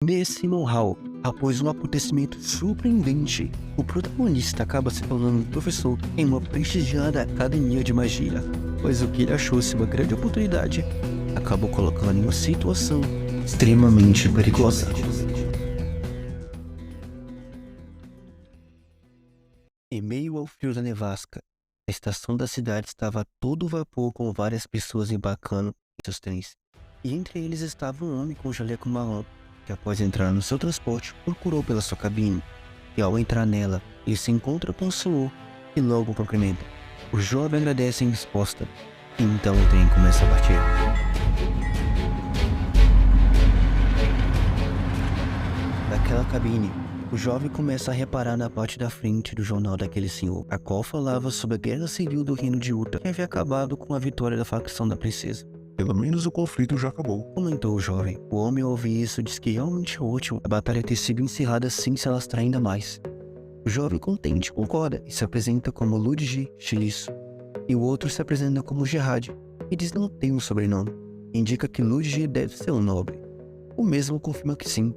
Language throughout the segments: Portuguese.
Nesse know-how, após um acontecimento surpreendente, o protagonista acaba se tornando um professor em uma prestigiada academia de magia, pois o que ele achou ser uma grande oportunidade acabou colocando em uma situação extremamente perigosa. Em meio ao frio da nevasca, a estação da cidade estava a todo vapor com várias pessoas embarcando em seus trens. E entre eles estava um homem com jaleco marrom, que após entrar no seu transporte, procurou pela sua cabine. E ao entrar nela, ele se encontra com o senhor e logo o cumprimenta. O jovem agradece em resposta, e então o trem começa a partir. Naquela cabine, o jovem começa a reparar na parte da frente do jornal daquele senhor, a qual falava sobre a guerra civil do reino de Uta, que havia acabado com a vitória da facção da princesa. Pelo menos o conflito já acabou. Comentou o jovem. O homem ao ouvir isso diz que realmente é útil a batalha ter sido encerrada sem se alastrar ainda mais. O jovem contente concorda e se apresenta como Ludwig Schlisso, e o outro se apresenta como Gerard, e diz que não tem um sobrenome. Indica que Ludwig deve ser um nobre. O mesmo confirma que sim,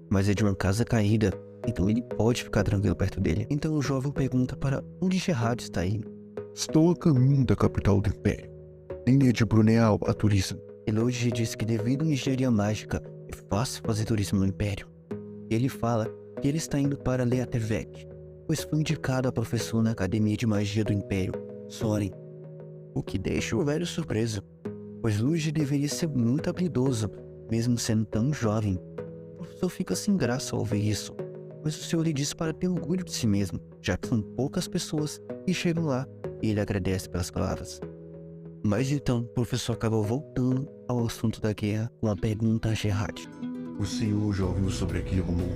mas é de uma casa caída, então ele pode ficar tranquilo perto dele. Então o jovem pergunta para onde Gerard está indo. Estou a caminho da capital do Império. Linha de Bruneal a turismo. E Ludwig diz que devido à engenharia mágica, é fácil fazer turismo no Império. E ele fala que ele está indo para Leatherbeck, pois foi indicado a professor na Academia de Magia do Império, Soren. O que deixa o velho surpreso, pois Ludwig deveria ser muito habilidoso, mesmo sendo tão jovem. O professor fica sem graça ao ouvir isso, mas o senhor lhe diz para ter orgulho de si mesmo, já que são poucas pessoas que chegam lá, e ele agradece pelas palavras. Mas então, o professor acabou voltando ao assunto da guerra com a pergunta a Gerard. O senhor já ouviu sobre aquele rumor?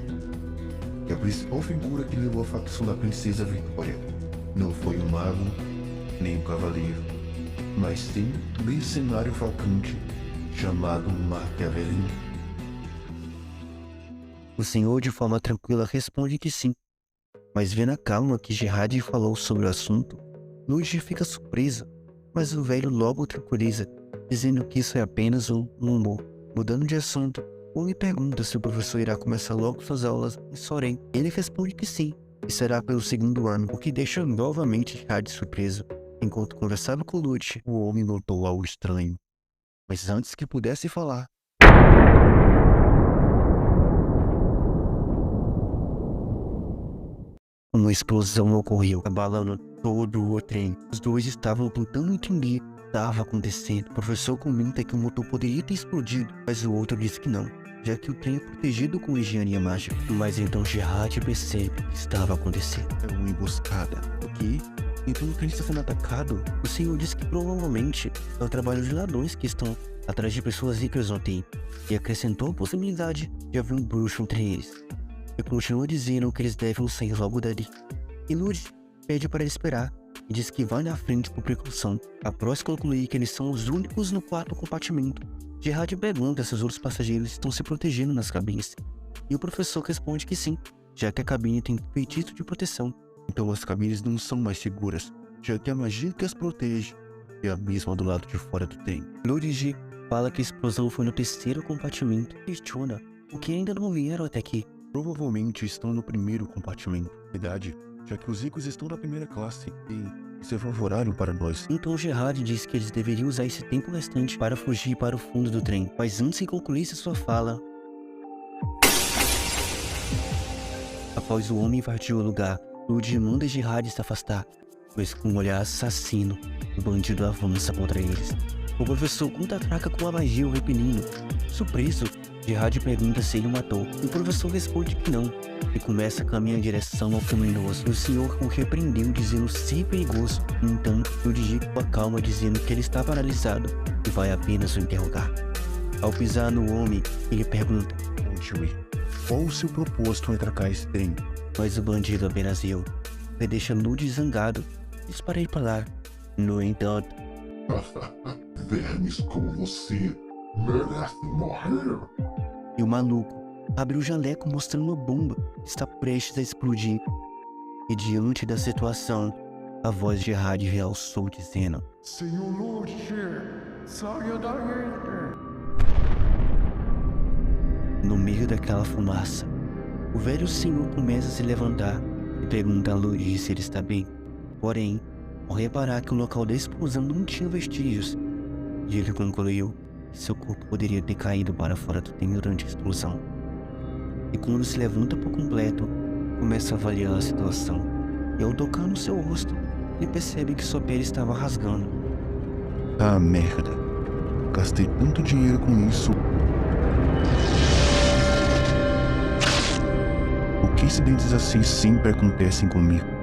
Que a principal figura que levou a facção da princesa Victoria não foi um mago, nem um cavaleiro, mas sim um mercenário falcante chamado Machiavelli. O senhor, de forma tranquila, responde que sim. Mas vendo a calma que Gerard falou sobre o assunto, Ludwig fica surpresa. Mas o velho logo o tranquiliza, dizendo que isso é apenas um humor. Mudando de assunto, o homem pergunta se o professor irá começar logo suas aulas em Soren. Ele responde que sim, e será pelo segundo ano, o que deixa novamente Gerard surpreso. Enquanto conversava com Ludwig, o homem notou algo estranho. Mas antes que pudesse falar, uma explosão ocorreu, abalando todo o trem. Os dois estavam tentando entender o que estava acontecendo. O professor comenta que o motor poderia ter explodido, mas o outro diz que não, já que o trem é protegido com engenharia mágica. Mas então Gerard percebe o que estava acontecendo. É uma emboscada. O quê? Então o trem está sendo atacado? O senhor diz que provavelmente é o trabalho de ladrões que estão atrás de pessoas ricas no trem, e acrescentou a possibilidade de haver um bruxo entre eles. E continua dizendo que eles devem sair logo dali. E Ludwig pede para ele esperar e diz que vai na frente por precaução. Após concluir que eles são os únicos no quarto compartimento, Gerard pergunta se os outros passageiros estão se protegendo nas cabines. E o professor responde que sim, já que a cabine tem feitiço de proteção. Então as cabines não são mais seguras, já que a magia que as protege é a mesma do lado de fora do trem. Ludwig fala que a explosão foi no terceiro compartimento e questiona o que ainda não vieram até aqui. Provavelmente estão no primeiro compartimento. Verdade, já que os ricos estão na primeira classe e isso é favorável para nós. Então Gerard diz que eles deveriam usar esse tempo restante para fugir para o fundo do trem. Mas antes que concluísse sua fala, após o homem invadir o lugar, Ludwig manda Gerard se afastar, pois com um olhar assassino, o bandido avança contra eles. O professor contra-ataca com a magia o repelindo. Surpreso, Gerard pergunta se ele o matou, e o professor responde que não, e começa a caminhar em direção ao criminoso. O senhor o repreendeu dizendo ser perigoso, então Ludwig o acalma dizendo que ele está paralisado e vai apenas o interrogar. Ao pisar no homem, ele pergunta: Onde ir? Qual o seu propósito em atracar esse trem? Mas o bandido apenas riu, e deixa Ludwig zangado e diz para ir para lá. No entanto, vermes como você merecem morrer. E o maluco abre o jaleco mostrando uma bomba que está prestes a explodir. E diante da situação, a voz de Gerard realçou dizendo: Senhor Ludwig, saia daí. No meio daquela fumaça, o velho senhor começa a se levantar e pergunta a Luigi se ele está bem. Porém, ao reparar que o local da explosão não tinha vestígios, ele concluiu que seu corpo poderia ter caído para fora do trem durante a explosão. E quando se levanta por completo, começa a avaliar a situação. E ao tocar no seu rosto, ele percebe que sua pele estava rasgando. Ah, merda. Gastei tanto dinheiro com isso. Por que incidentes assim sempre acontecem comigo?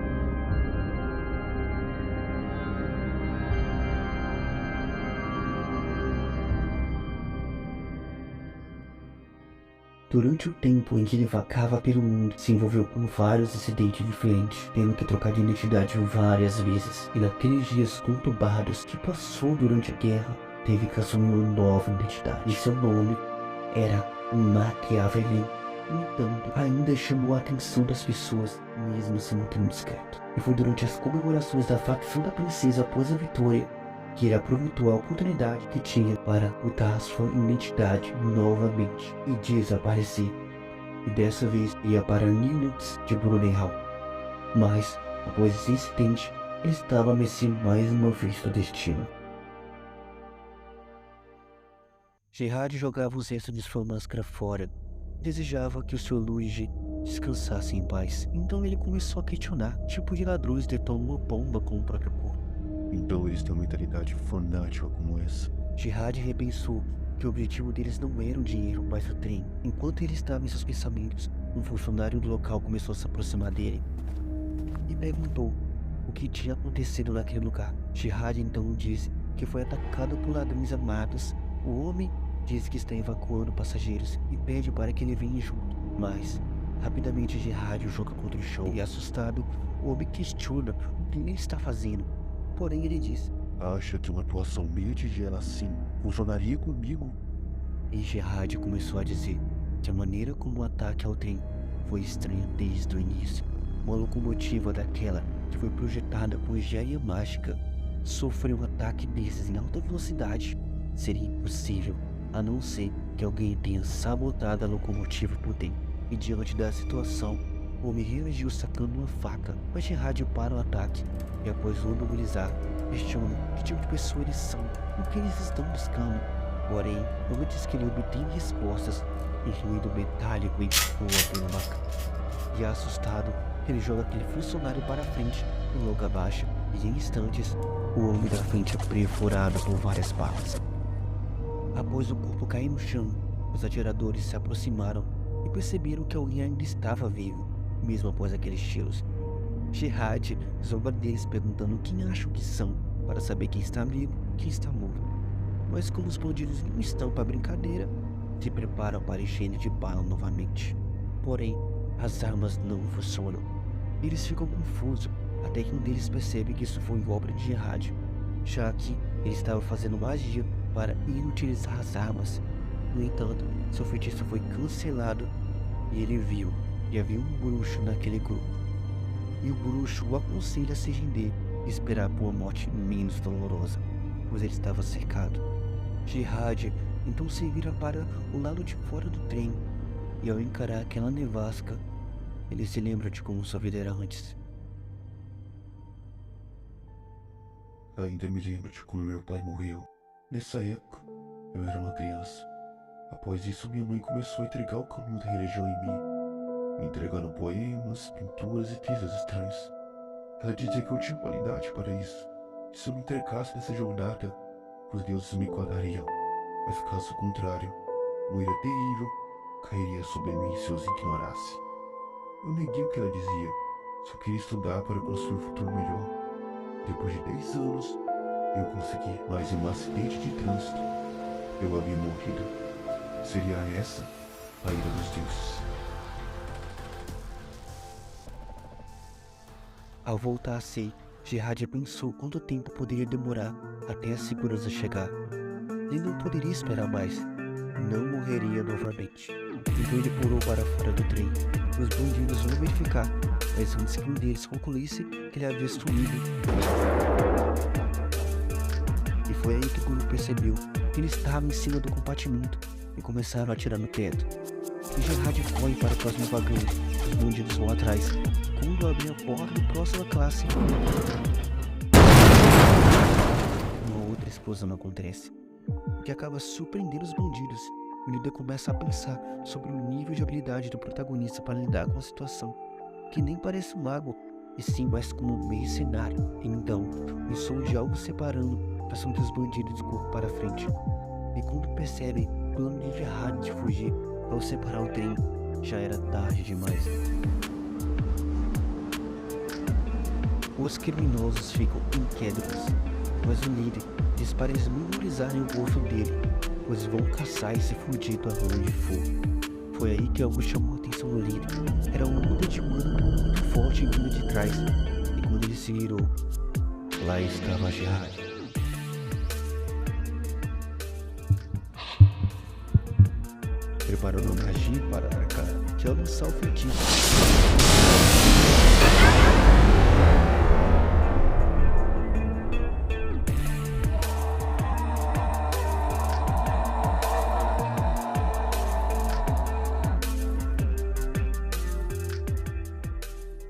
Durante o tempo em que ele vagava pelo mundo, se envolveu com vários acidentes diferentes, tendo que trocar de identidade várias vezes. E naqueles dias conturbados que passou durante a guerra, teve que assumir uma nova identidade. E seu nome era Maquiavelli. No entanto, ainda chamou a atenção das pessoas, mesmo se mantendo discreto. E foi durante as comemorações da facção da princesa após a vitória que ele aproveitou a oportunidade que tinha para mudar sua identidade novamente e desaparecer. E dessa vez ia para Linux de Brunel. Mas, após esse incidente, ele estava a mercê mais uma vez do destino. Gerard jogava os restos de sua máscara fora. Desejava que o Sr. Luigi descansasse em paz. Então ele começou a questionar que tipo de ladrões detonam uma bomba com o próprio corpo. Então eles têm uma mentalidade fanática como essa. Gerard repensou que o objetivo deles não era o dinheiro, mas o trem. Enquanto ele estava em seus pensamentos, um funcionário do local começou a se aproximar dele e perguntou o que tinha acontecido naquele lugar. Gerard então disse que foi atacado por ladrões armados. O homem diz que está evacuando passageiros e pede para que ele venha junto. Mas, rapidamente Gerard joga contra o chão e, assustado, o homem questiona o que ele está fazendo. Porém, ele diz: Acha que uma atuação meio tigela assim funcionaria comigo? E Gerard começou a dizer que a maneira como o ataque ao trem foi estranha desde o início. Uma locomotiva daquela que foi projetada com engenharia mágica sofreu um ataque desses em alta velocidade. Seria impossível, a não ser que alguém tenha sabotado a locomotiva por dentro. E diante da situação, o homem reagiu sacando uma faca, mas Gerard para o ataque e, após o mobilizar, questiona que tipo de pessoa eles são, o que eles estão buscando. Porém, antes que ele obtenha respostas, um ruído metálico ecoa pelo maca. E assustado, ele joga aquele funcionário para a frente e logo abaixa, e em instantes, o homem da frente é perfurado por várias balas. Após o corpo cair no chão, os atiradores se aproximaram e perceberam que alguém ainda estava vivo, mesmo após aqueles tiros. Gerard zomba deles perguntando quem acham que são, para saber quem está vivo e quem está morto. Mas como os bandidos não estão para brincadeira, se preparam para encher de bala novamente. Porém, as armas não funcionam. Eles ficam confusos, até que um deles percebe que isso foi obra de Gerard, já que ele estava fazendo magia para inutilizar as armas. No entanto, seu feitiço foi cancelado e ele viu que havia um bruxo naquele grupo. E o bruxo o aconselha a se render e esperar por uma morte menos dolorosa, pois ele estava cercado. Gerard então se vira para o lado de fora do trem e, ao encarar aquela nevasca, ele se lembra de como sua vida era antes. Ainda me lembro de como meu pai morreu. Nessa época, eu era uma criança. Após isso, minha mãe começou a entregar o caminho da religião em mim, me entregando poemas, pinturas e textos estranhos. Ela dizia que eu tinha qualidade para isso, e se eu me entregasse nessa jornada, os deuses me guardariam, mas caso contrário, uma ira terrível cairia sobre mim se eu os ignorasse. Eu neguei o que ela dizia, só queria estudar para construir um futuro melhor. Depois de 10 anos, eu consegui, mas em um acidente de trânsito, eu havia morrido. Seria essa a ira dos deuses. Ao voltar a si, Gerard pensou quanto tempo poderia demorar até a segurança chegar. Ele não poderia esperar mais. Não morreria novamente. Então ele pulou para fora do trem. Os bandidos vão verificar, mas antes que um deles concluísse que ele havia sumido. E foi aí que o grupo percebeu que ele estava em cima do compartimento e começaram a atirar no teto. e Gerard corre para o próximo vagão. Os bandidos vão atrás. Quando abre a porta do próxima classe, uma outra explosão acontece, o que acaba surpreendendo os bandidos. O líder começa a pensar sobre o nível de habilidade do protagonista para lidar com a situação, que nem parece um mago, e sim mais como um mercenário. Então, o som de algo separando faz com que os bandidos corram para frente. E quando percebem o plano de Gerard de fugir ao separar o trem, já era tarde demais. Os criminosos ficam incrédulos, mas o líder diz para eles memorizarem o rosto dele, pois vão caçar esse fudido aonde onde for. Foi aí que algo chamou a atenção do líder. Era uma onda de mano muito forte vindo de trás, e quando ele se virou, lá estava Gerard. Preparando a magia para atacar, que é lançar o feitiço.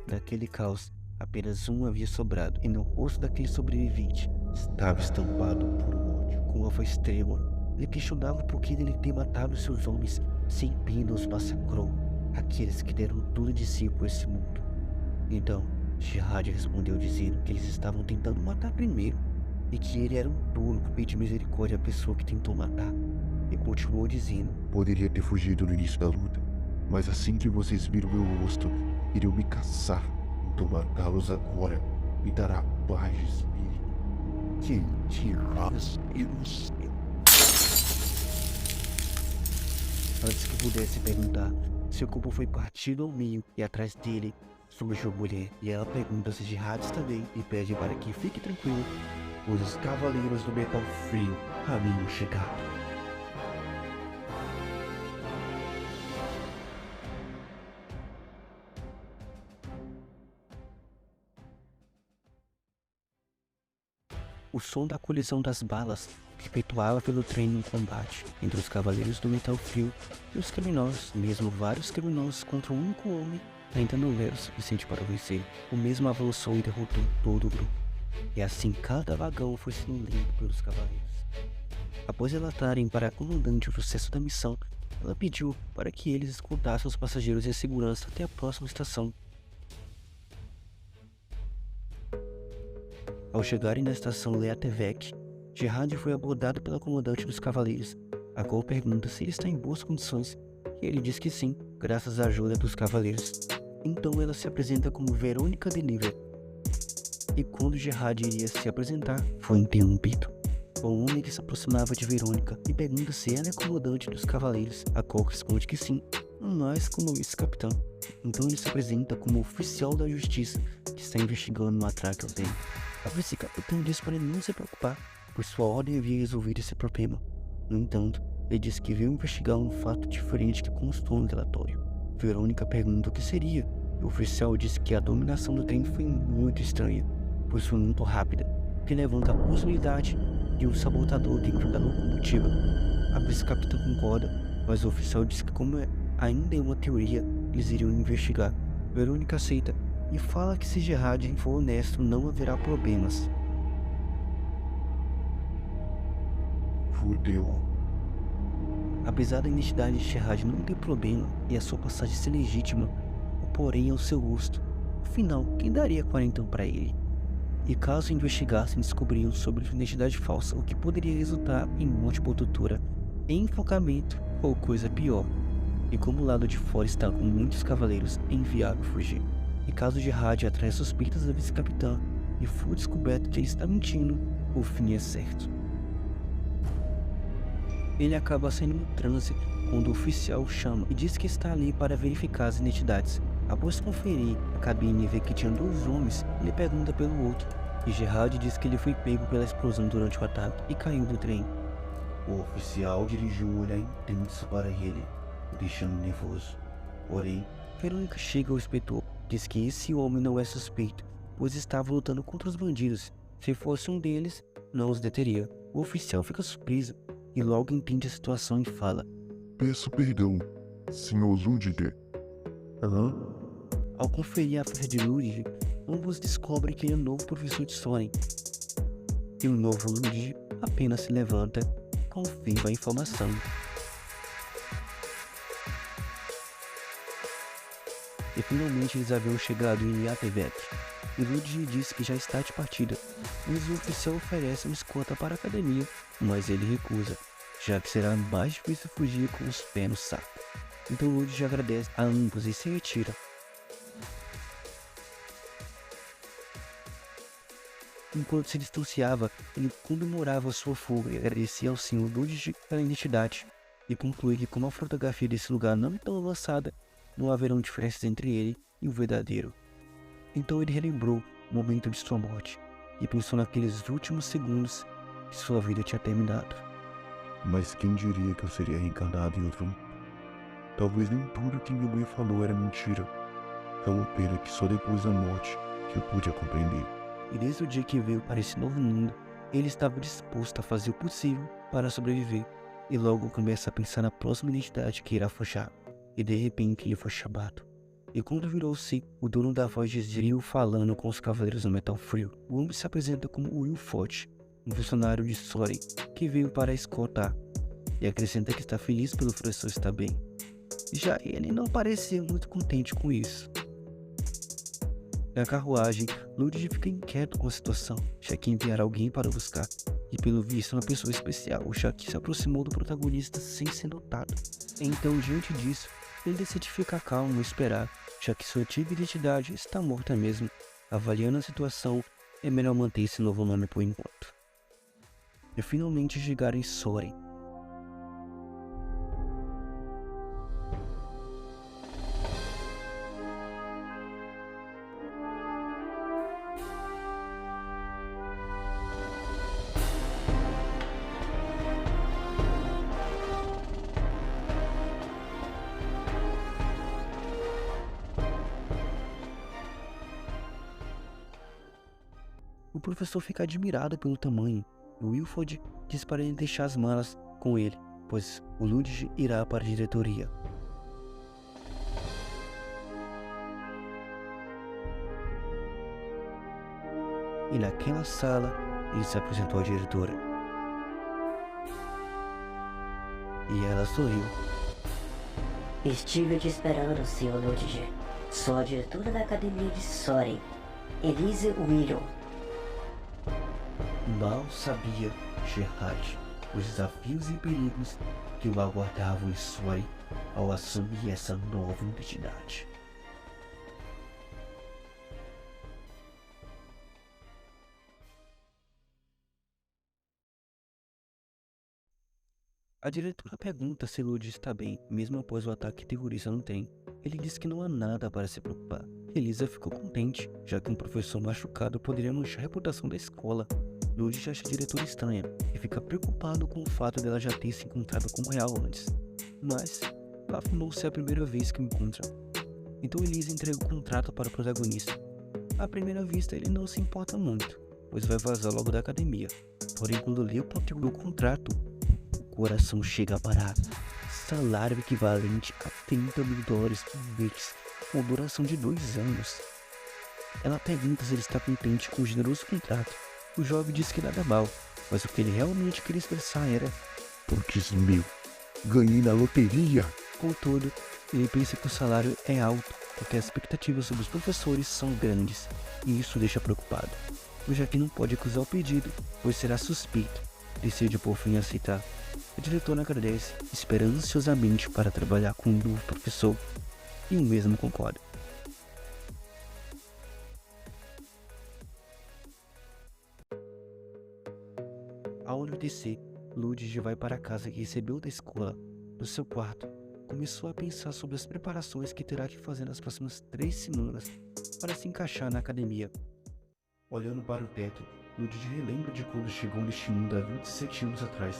Daquele caos, apenas um havia sobrado, e no rosto daquele sobrevivente estava estampado por um ódio. Com uma voz trêmula, ele questionava por que ele ter matado seus homens, sem pena os massacrou, aqueles que deram tudo de si por esse mundo. Então, Gerard respondeu dizendo que eles estavam tentando matar primeiro, e que ele era um tolo por pedir misericórdia à pessoa que tentou matar. E continuou dizendo: Poderia ter fugido no início da luta, mas assim que vocês viram meu rosto, iriam me caçar. Então matá-los agora me dará paz de espírito. Que tiras inocente. Antes que pudesse perguntar, seu corpo foi partido ao meio e atrás dele surge a mulher. E ela pergunta se Gerard está bem e pede para que fique tranquilo, pois os cavaleiros do metal frio haviam chegado. O som da colisão das balas efetuava pelo trem no combate entre os cavaleiros do metal frio e os criminosos. Mesmo vários criminosos contra um único homem ainda não era o suficiente para vencer. O mesmo avançou e derrotou todo o grupo. E assim cada vagão foi sendo limpo pelos cavaleiros. Após relatarem para a comandante o sucesso da missão, ela pediu para que eles escoltassem os passageiros em segurança até a próxima estação. Ao chegarem na estação Leatevec, Gerard foi abordado pela comandante dos cavaleiros, a qual pergunta se ele está em boas condições, e ele diz que sim, graças à ajuda dos cavaleiros. Então ela se apresenta como Verônica Deliver, e quando Gerard iria se apresentar, foi interrompido. O homem que se aproximava de Verônica e pergunta se ela é comandante dos cavaleiros, a qual responde que sim, mas como vice-capitão. Então ele se apresenta como oficial da justiça que está investigando um atraque ao trem. A vice-capitão diz para ele não se preocupar, pois sua ordem havia resolvido esse problema. No entanto, ele diz que veio investigar um fato diferente que constou no relatório. Verônica pergunta o que seria, e o oficial diz que a dominação do trem foi muito estranha, pois foi muito rápida, que levanta a possibilidade de um sabotador dentro da locomotiva. A vice-capitã concorda, mas o oficial diz que como ainda é uma teoria, eles iriam investigar. Verônica aceita e fala que se Gerard for honesto não haverá problemas. Fudeu. Apesar da identidade de Gerard não ter problema e a sua passagem ser legítima, porém ao seu rosto, afinal, quem daria quarentão para ele? E caso investigassem, descobriam sobre sua identidade falsa, o que poderia resultar em morte por tortura, enforcamento ou coisa pior. E como o lado de fora está com muitos cavaleiros, é inviável fugir. E caso Gerard atrai suspeitas da vice-capitã e for descoberto que ele está mentindo, o fim é certo. Ele acaba saindo no transe quando o oficial o chama e diz que está ali para verificar as identidades. Após conferir a cabine e ver que tinha 2 homens, ele pergunta pelo outro, e Gerard diz que ele foi pego pela explosão durante o ataque e caiu do trem. O oficial dirigiu um olhar intenso para ele, o deixando nervoso. Porém, Verônica chega ao inspetor, diz que esse homem não é suspeito, pois estava lutando contra os bandidos. Se fosse um deles, não os deteria. O oficial fica surpreso e logo entende a situação e fala: Peço perdão, Senhor Ludwig. Hã? Ao conferir a ficha de Ludwig, ambos descobrem que ele é o novo professor de Soren. E o novo Ludwig apenas se levanta e confirma a informação. E finalmente eles haviam chegado em Yatevek. E Ludwig diz que já está de partida, mas o oficial oferece uma escolta para a academia, mas ele recusa, já que será mais difícil fugir com os pés no saco. Então Ludwig agradece a ambos e se retira. Enquanto se distanciava, ele comemorava sua fuga e agradecia ao Sr. Ludwig pela identidade, e conclui que como a fotografia desse lugar não é tão avançada, não haverão diferenças entre ele e o verdadeiro. Então ele relembrou o momento de sua morte, e pensou naqueles últimos segundos que sua vida tinha terminado. Mas quem diria que eu seria reencarnado em outro mundo? Talvez nem tudo que minha mãe falou era mentira. É uma pena que só depois da morte que eu pude a compreender. E desde o dia que veio para esse novo mundo, ele estava disposto a fazer o possível para sobreviver, e logo começa a pensar na próxima identidade que irá forjar. E de repente ele foi chamado. E quando virou-se, o dono da voz de Zril falando com os cavaleiros do Metal Frio, o homem se apresenta como Will Forte, um funcionário de Soren, que veio para escoltar, e acrescenta que está feliz pelo professor estar bem. Já ele não parecia muito contente com isso. Na carruagem, Ludwig fica inquieto com a situação, já que enviará alguém para buscar, e pelo visto é uma pessoa especial, já que se aproximou do protagonista sem ser notado. Então, diante disso, ele decide ficar calmo e esperar, já que sua antiga identidade está morta mesmo. Avaliando a situação, é melhor manter esse novo nome por enquanto. E finalmente chegaram em Soren. O professor fica admirado pelo tamanho, e Wilford diz para ele deixar as malas com ele, pois o Ludwig irá para a diretoria. E naquela sala, ele se apresentou à diretora. E ela sorriu. Estive te esperando, Sr. Ludwig. Sou a diretora da Academia de Soren, Elise Willow. Mal sabia Gerard os desafios e perigos que o aguardavam em Soren ao assumir essa nova identidade. A diretora pergunta se Ludwig está bem, mesmo após o ataque terrorista no trem. Ele diz que não há nada para se preocupar. Elisa ficou contente, já que um professor machucado poderia manchar a reputação da escola. Ludwig acha a diretora estranha e fica preocupado com o fato dela já ter se encontrado com Real antes. Mas afirmou ser a primeira vez que o encontram. Então Elisa entrega o contrato para o protagonista. À primeira vista ele não se importa muito, pois vai vazar logo da academia. Porém, quando lê o conteúdo do contrato, o coração chega a parar. Salário equivalente a $30.000 por mês, com duração de 2 anos. Ela pergunta se ele está contente com o generoso contrato. O jovem diz que nada mal, mas o que ele realmente queria expressar era: Putz, meu, ganhei na loteria. contudo, ele pensa que o salário é alto, porque as expectativas sobre os professores são grandes, e isso o deixa preocupado. Já que não pode acusar o pedido, pois será suspeito, decide por fim aceitar. A diretora agradece, espera ansiosamente para trabalhar com um novo professor, e o mesmo concorda. Ao anoitecer, Ludwig vai para a casa que recebeu da escola. No seu quarto, começou a pensar sobre as preparações que terá que fazer nas próximas 3 semanas para se encaixar na academia. Olhando para o teto, Ludwig relembra de quando chegou neste mundo há 27 anos atrás,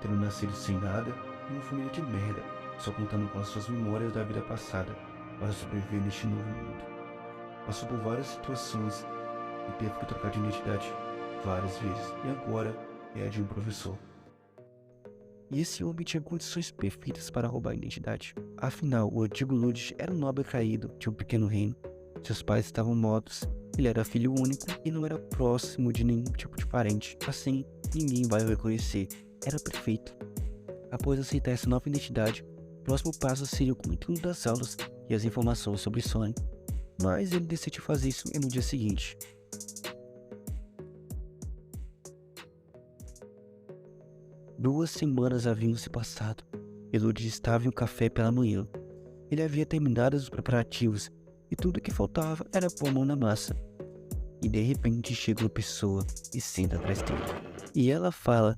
tendo nascido sem nada e uma família de merda, só contando com as suas memórias da vida passada para sobreviver neste novo mundo. Passou por várias situações e teve que trocar de identidade várias vezes, e agora é a de um professor. E esse homem tinha condições perfeitas para roubar a identidade. Afinal, o antigo Lud era um nobre caído de um pequeno reino. Seus pais estavam mortos, ele era filho único e não era próximo de nenhum tipo de parente. Assim, ninguém vai o reconhecer. Era perfeito. Após aceitar essa nova identidade, o próximo passo seria o conteúdo das aulas e as informações sobre Soren. Mas ele decidiu fazer isso no dia seguinte. Duas semanas haviam se passado e Lud estava em um café pela manhã. Ele havia terminado os preparativos e tudo o que faltava era pôr a mão na massa. E de repente chega uma pessoa e senta atrás dele. E ela fala: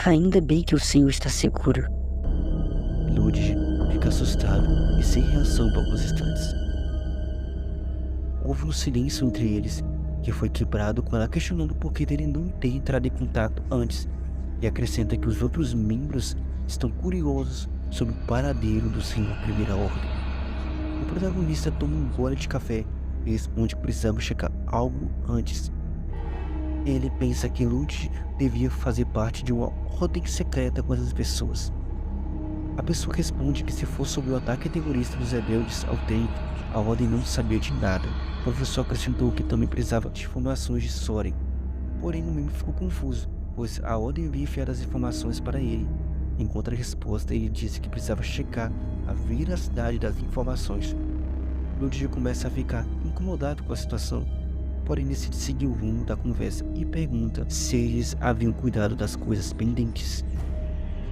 Ainda bem que o senhor está seguro. Lud fica assustado e sem reação por alguns instantes. Houve um silêncio entre eles, que foi quebrado com ela questionando por que dele não ter entrado em contato antes, e acrescenta que os outros membros estão curiosos sobre o paradeiro do Senhor Primeira Ordem. O protagonista toma um gole de café e responde que precisava checar algo antes. Ele pensa que Lud devia fazer parte de uma ordem secreta com essas pessoas. A pessoa responde que se fosse sobre o ataque terrorista dos rebeldes ao templo, a ordem não sabia de nada. O professor acrescentou que também precisava de informações de Soren. Porém, o membro ficou confuso, pois a ordem havia enviado as informações para ele. Em contra-resposta, ele disse que precisava checar a veracidade das informações. Lud começa a ficar incomodado com a situação, porém decide seguir o rumo da conversa e pergunta se eles haviam cuidado das coisas pendentes.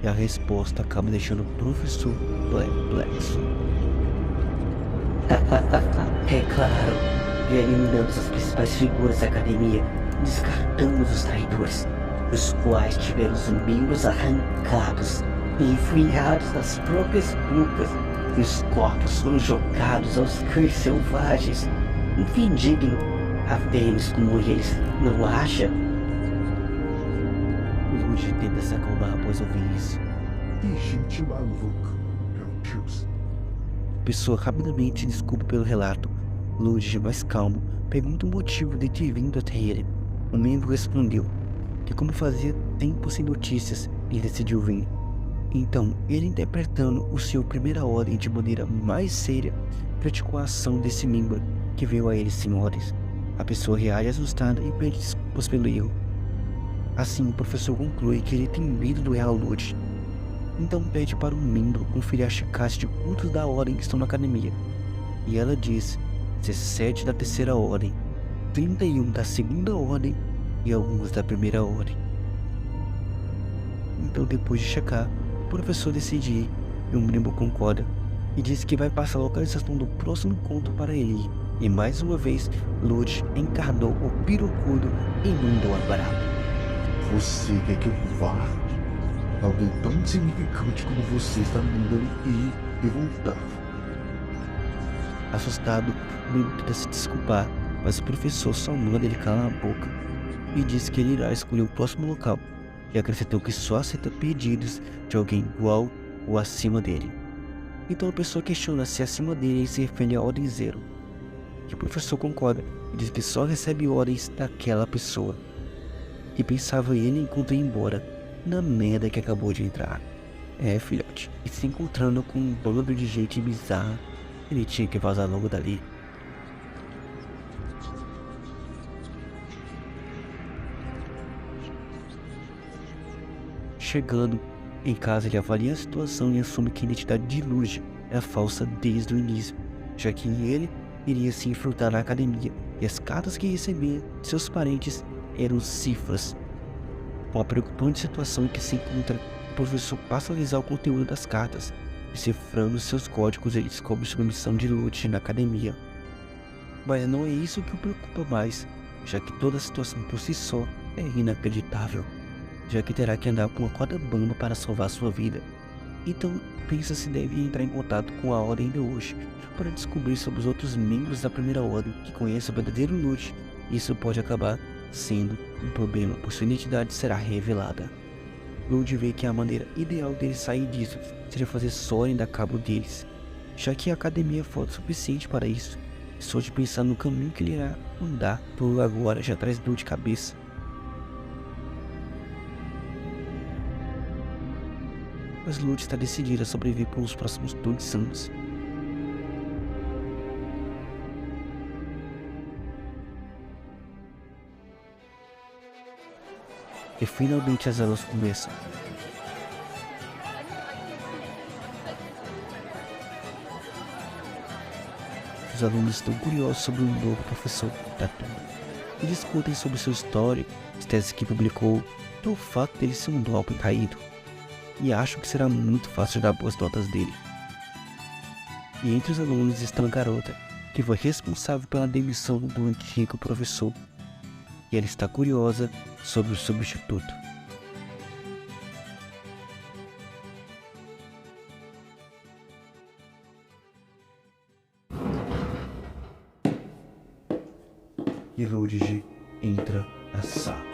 E a resposta acaba deixando o professor perplexo. É claro, e eliminamos as principais figuras da academia, descartamos os traidores, os quais tiveram os membros arrancados e enfiados nas próprias bocas, e os corpos foram jogados aos cães selvagens. Um fim digno a vermos como eles, não acha? Lud tenta se acalmar após ouvir isso. Que gente maluca, meu Deus. A pessoa rapidamente desculpa pelo relato. Lud, mais calmo, pergunta o motivo de ter vindo até ele. O membro respondeu que como fazia tempo sem notícias, ele decidiu vir. Então, ele interpretando o seu Primeira Ordem de maneira mais séria, criticou a ação desse membro que veio a ele sem ordens. A pessoa reage assustada e pede desculpas pelo erro. Assim, o professor conclui que ele tem medo do real Lud. Então pede para o membro conferir a checagem de quantos da ordem estão na academia. E ela diz 17 da terceira ordem, 31 da segunda ordem e alguns da primeira ordem. Então, depois de checar, o professor decide ir e o membro concorda e diz que vai passar a localização do próximo encontro para ele. E mais uma vez, Lud encarnou o pirocudo e mandou abrado. Você quer que eu vá? Alguém tão insignificante como você está me mandando ir e voltar. Assustado, o membro tenta se desculpar, mas o professor só manda ele calar a boca e diz que ele irá escolher o próximo local, e acrescentou que só aceita pedidos de alguém igual ou acima dele. Então a pessoa questiona se acima dele se refere à ordem zero, que o professor concorda e diz que só recebe ordens daquela pessoa. E pensava ele enquanto ia embora, na merda que acabou de entrar. Filhote, e se encontrando com um bando de gente bizarra, ele tinha que vazar logo dali. Chegando em casa, ele avalia a situação e assume que a identidade de Lud era falsa desde o início, já que ele iria se enfrentar na academia e as cartas que recebia de seus parentes eram cifras. Com a preocupante situação em que se encontra, o professor passa a analisar o conteúdo das cartas, decifrando seus códigos e descobre sobre a missão de Lud na academia. Mas não é isso que o preocupa mais, já que toda a situação por si só é inacreditável, já que terá que andar com uma corda bamba para salvar sua vida. Então pensa se deve entrar em contato com a Ordem ainda hoje, para descobrir sobre os outros membros da Primeira Ordem que conhecem o verdadeiro Lud. Isso pode acabar sendo um problema, pois sua identidade será revelada. Lud vê que a maneira ideal dele sair disso seria fazer Soren dar cabo deles, já que a academia é forte o suficiente para isso. Só de pensar no caminho que ele irá andar, por agora já traz dor de cabeça. mas Lute está decidida a sobreviver pelos próximos 2 anos. E finalmente as aulas começam. Os alunos estão curiosos sobre o novo professor da turma e discutem sobre sua história, as teses que publicou e o fato dele ser um golpe caído. E acham que será muito fácil dar boas notas dele. E entre os alunos está uma garota que foi responsável pela demissão do antigo professor. E ela está curiosa sobre o substituto. E Ludwig entra na sala.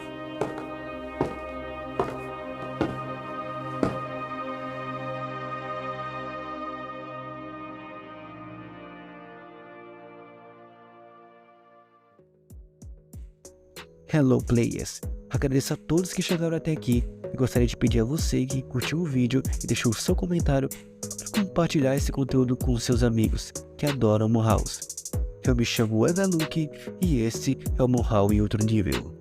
Hello players, agradeço a todos que chegaram até aqui e gostaria de pedir a você que curtiu o vídeo e deixou o seu comentário para compartilhar esse conteúdo com seus amigos que adoram Mo House. Eu me chamo Evaluke e esse é o Mo House em outro nível.